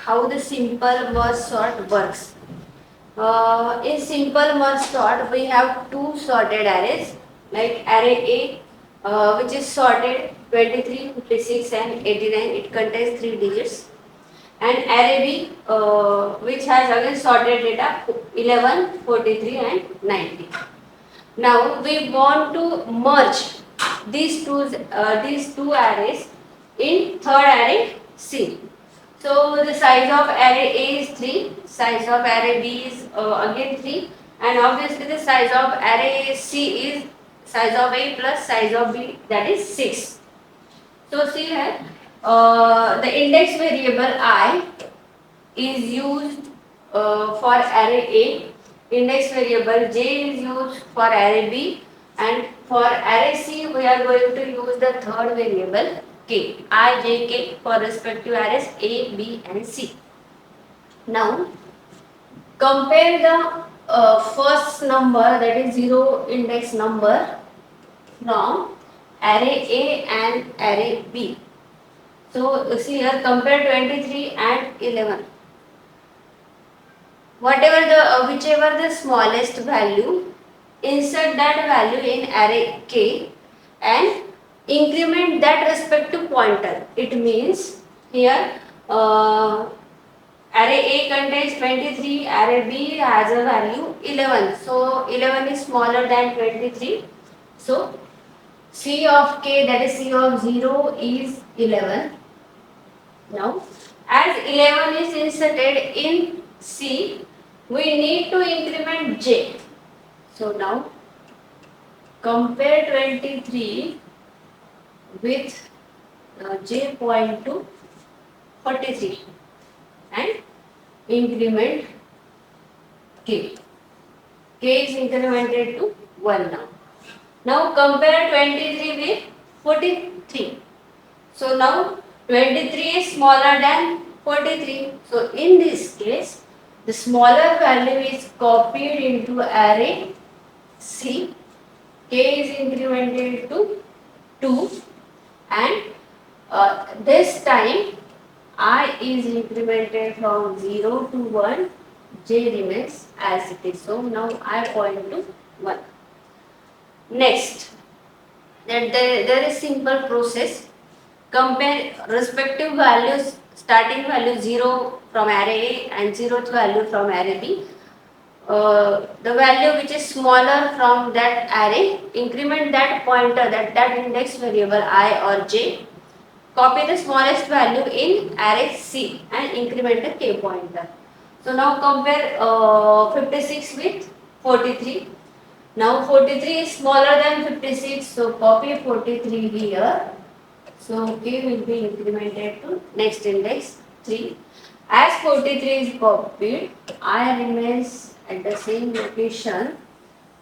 how the simple merge sort works. In simple merge sort, we have two sorted arrays, like array A, which is sorted 23, 56 and 89. It contains 3 digits. And array B, which has again sorted data 11, 43 and 90. Now we want to merge these two arrays in third array C. So the size of array A is 3, size of array B is again 3, and obviously the size of array C is size of A plus size of B, that is 6. So see here, the index variable I is used for array A, index variable j is used for array B, and for array C we are going to use the third variable k, I, j, k for respective arrays A, B and C. Now compare the first number, that is 0 index number, from array A and array B. So see here, compare 23 and 11. Whichever the smallest value, insert that value in array k and increment that respective pointer. It means here array A contains 23, array B has a value 11. So 11 is smaller than 23. So C of k, that is C of 0, is 11. Now as 11 is inserted in C, we need to increment j. So now compare 23 with j point to 43 and increment k. K is incremented to 1 now. Now compare 23 with 43. So now 23 is smaller than 43. So in this case, the smaller value is copied into array C, k is incremented to 2, and this time I is incremented from 0 to 1, j remains as it is. So now I point to 1. Next, that there is simple process. Compare respective values, starting value 0 from array A and 0th value from array B. The value which is smaller from that array, increment that pointer, that index variable I or j, copy the smallest value in array C and increment the k pointer. So now compare 56 with 43. Now 43 is smaller than 56, so copy 43 here. So k will be incremented to next index 3. As 43 is copied, I remains at the same location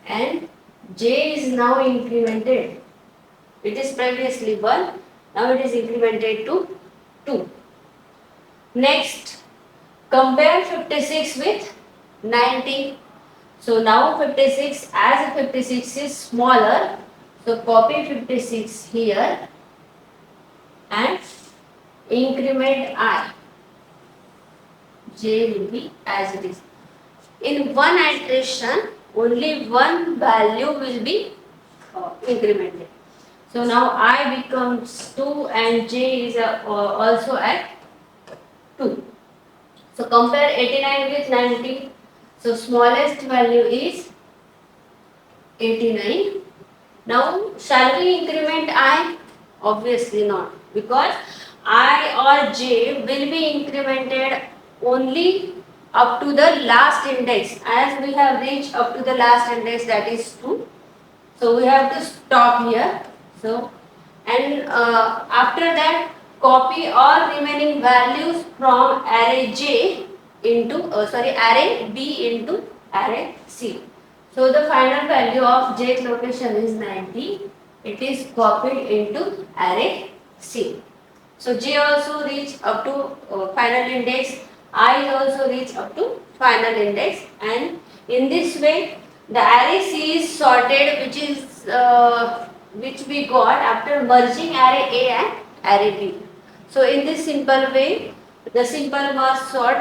and j is now incremented. It is previously 1, now it is incremented to 2. Next, compare 56 with 90. So now 56, as 56 is smaller, so copy 56 here and increment I. J will be as it is. In one iteration, only one value will be incremented. So now I becomes 2 and j is also at 2. So compare 89 with 90. So smallest value is 89. Now shall we increment I? Obviously not, because I or j will be incremented only up to the last index. As we have reached up to the last index, that is 2. So we have to stop here. So and after that, copy all remaining values from array j into array B into array C. So the final value of jth location is 90. It is copied into array C. So j also reach up to final index. I also reach up to final index, and in this way the array C is sorted, which we got after merging array A and array B. So in this simple way, the simple merge sort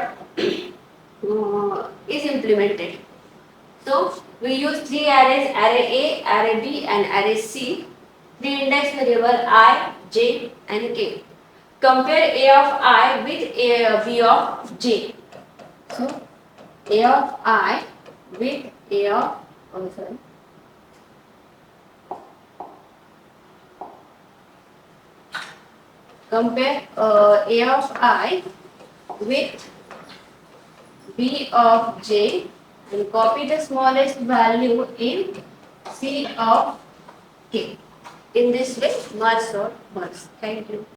is implemented. So we use three arrays: array A, array B, and array C. The index variable I, J, and K. Compare A of I with B of J. So A of I with A of sorry. Compare A of I with B of J and copy the smallest value in C of K. In this way, merge sort merge. Thank you.